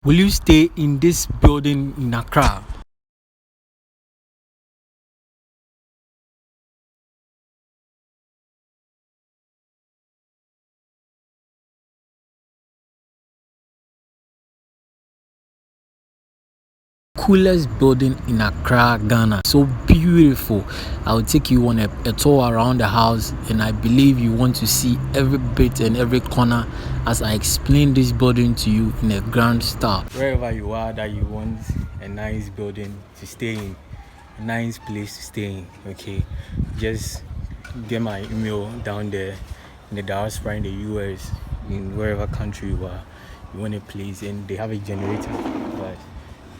Will you stay in this building in Accra? Coolest building in Accra, Ghana. So beautiful. I'll take you on a tour around the house, and I believe you want to see every bit and every corner as I explain this building to you in a grand style. Wherever you are that you want a nice building to stay in, a nice place to stay in, okay, just get my email down there in the diaspora in the US, in wherever country you are, you want a place, and they have a generator, right?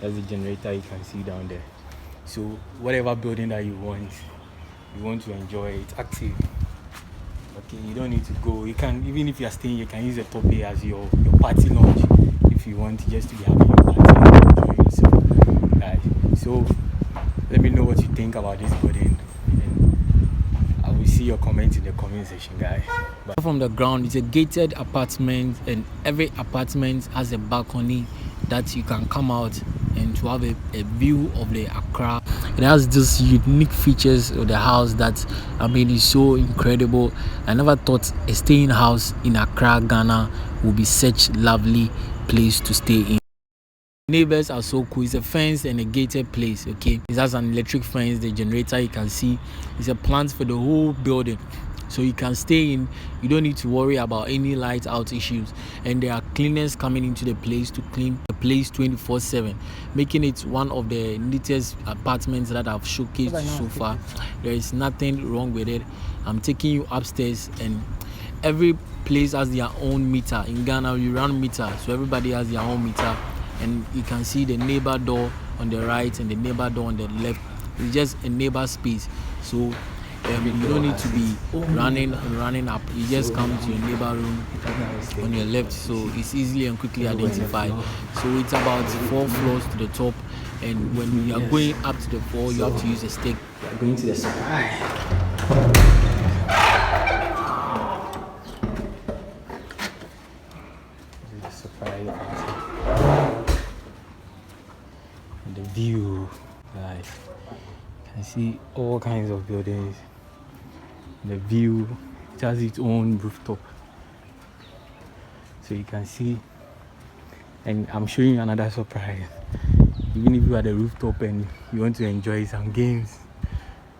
That's the generator you can see down there. So whatever building that you want to enjoy, it's active. Okay, you don't need to go. You can, even if you're staying, you can use the top here as your party lounge if you want, just to be having your party and enjoy yourself, guys. So let me know what you think about this building, and I will see your comments in the comment section, guys. But from the ground, it's a gated apartment, and every apartment has a balcony that you can come out and to have a view of the Accra. It has these unique features of the house that is so incredible. I never thought a staying house in Accra, Ghana would be such lovely place to stay in. Neighbors are so cool. It's a fence and a gated place. Okay, it has an electric fence. The generator you can see is a plant for the whole building, so you can stay in. You don't need to worry about any light out issues, and there are cleaners coming into the place to clean the place 24/7, making it one of the neatest apartments that I've showcased so far. There is nothing wrong with it. I'm taking you upstairs, and every place has their own meter. In Ghana we run meter, so everybody has their own meter, and you can see the neighbor door on the right and the neighbor door on the left. It's just a neighbor space, so you don't need to be running up. You just come to your neighbor room on your left, so it's easily and quickly identified. So it's about 4 floors to the top, and when you are going up to the floor, you have to use a stick. Going to the supply. The view, guys, you can see all kinds of buildings. The view, it has its own rooftop, so you can see. And I'm showing you another surprise. Even if you are at the rooftop and you want to enjoy some games,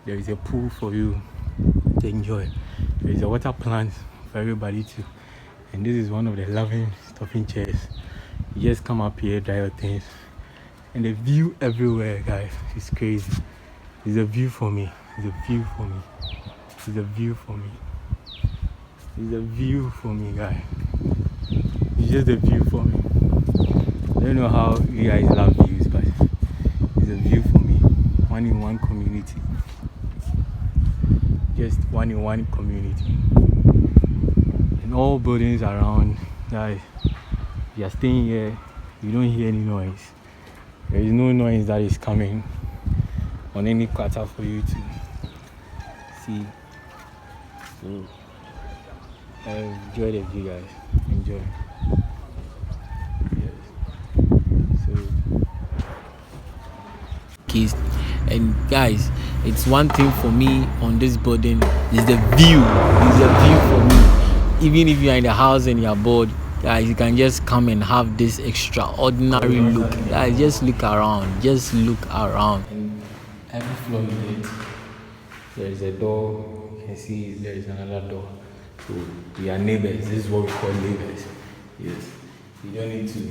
there is a pool for you to enjoy. There is a water plant for everybody too, and this is one of the loving stopping chairs. You just come up here, dry your things, and the view everywhere, guys, is crazy. It's a view for me. It's a view for me. It's a view for me. It's a view for me, guys. It's just a view for me. I don't know how you guys love views, but it's a view for me. One in one community. Just one in one community. And all buildings around, guys. If you are staying here, you don't hear any noise. There is no noise that is coming on any quarter for you to see. So enjoy the view, guys. Enjoy. Yes. So keys. And guys, it's one thing for me on this building is the view. It's a view for me. Even if you are in the house and you're bored, guys, you can just come and have this extraordinary look. Guys, just look around. Just look around. And every floor you hit, there is a door. You can see there is another door. So we are neighbors. This is what we call neighbors. Yes. You don't need to.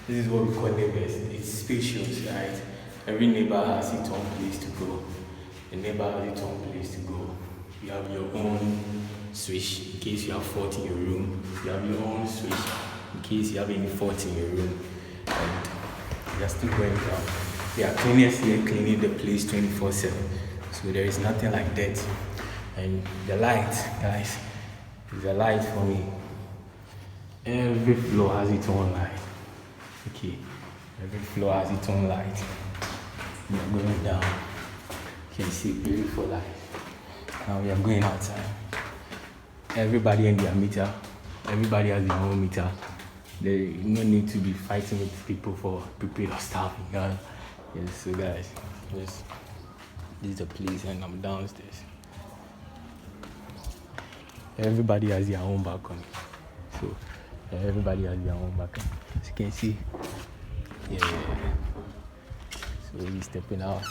This is what we call neighbors. It's spacious, right? Every neighbor has its own place to go. The neighbor has its own place to go. You have your own switch in case you have fault in your room. You have your own switch in case you have any fault in your room. And you are still going down. There are cleaners here cleaning the place 24/7. So there is nothing like that. And the light, guys, is a light for me. Every floor has its own light. Okay. Every floor has its own light. We are going down. You can see beautiful light. Now we are going outside. Everybody in their meter. Everybody has their own meter. There no need to be fighting with people for prepaid or stuff in Ghana. Yes, so guys, yes, this is the place, and I'm downstairs. Everybody has their own balcony, so everybody has their own balcony. As you can see, yeah. So we're stepping out.